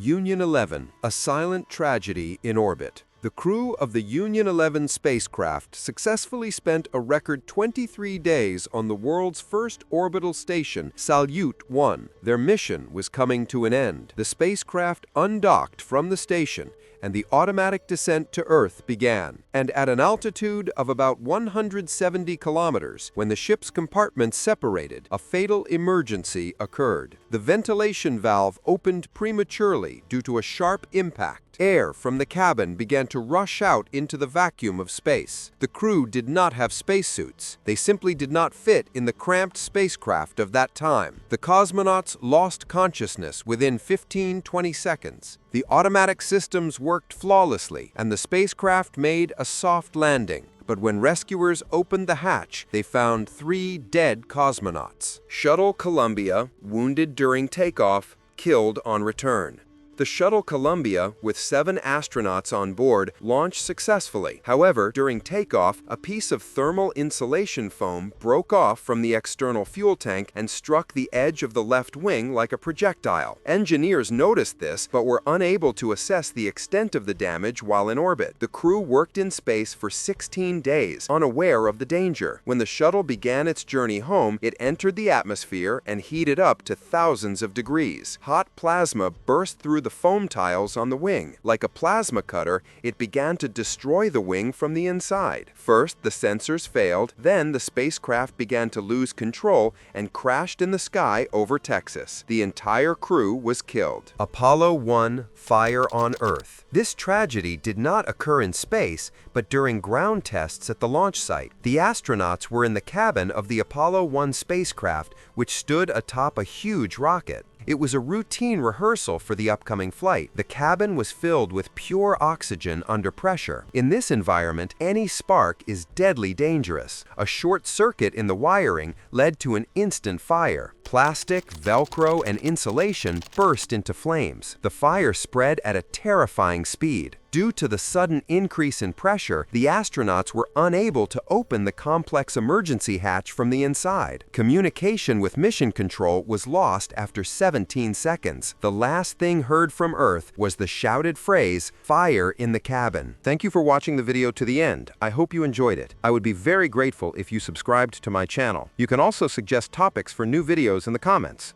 Union 11, a silent tragedy in orbit. The crew of the Union 11 spacecraft successfully spent a record 23 days on the world's first orbital station, Salyut 1. Their mission was coming to an end. The spacecraft undocked from the station, and the automatic descent to Earth began. And at an altitude of about 170 kilometers, when the ship's compartments separated, a fatal emergency occurred. The ventilation valve opened prematurely due to a sharp impact. Air from the cabin began to rush out into the vacuum of space. The crew did not have spacesuits. They simply did not fit in the cramped spacecraft of that time. The cosmonauts lost consciousness within 15-20 seconds. The automatic systems worked flawlessly, and the spacecraft made a soft landing. But when rescuers opened the hatch, they found 3 dead cosmonauts. Shuttle Columbia, wounded during takeoff, killed on return. The Shuttle Columbia, with 7 astronauts on board, launched successfully. However, during takeoff, a piece of thermal insulation foam broke off from the external fuel tank and struck the edge of the left wing like a projectile. Engineers noticed this, but were unable to assess the extent of the damage while in orbit. The crew worked in space for 16 days, unaware of the danger. When the shuttle began its journey home, it entered the atmosphere and heated up to thousands of degrees. Hot plasma burst through the foam tiles on the wing. Like a plasma cutter, it began to destroy the wing from the inside. First, the sensors failed, then the spacecraft began to lose control and crashed in the sky over Texas. The entire crew was killed. Apollo 1, fire on Earth. This tragedy did not occur in space, but during ground tests at the launch site. The astronauts were in the cabin of the Apollo 1 spacecraft, which stood atop a huge rocket. It was a routine rehearsal for the upcoming flight. The cabin was filled with pure oxygen under pressure. In this environment, any spark is deadly dangerous. A short circuit in the wiring led to an instant fire. Plastic, Velcro, and insulation burst into flames. The fire spread at a terrifying speed. Due to the sudden increase in pressure, the astronauts were unable to open the complex emergency hatch from the inside. Communication with mission control was lost after 17 seconds. The last thing heard from Earth was the shouted phrase, "Fire in the cabin." Thank you for watching the video to the end. I hope you enjoyed it. I would be very grateful if you subscribed to my channel. You can also suggest topics for new videos in the comments.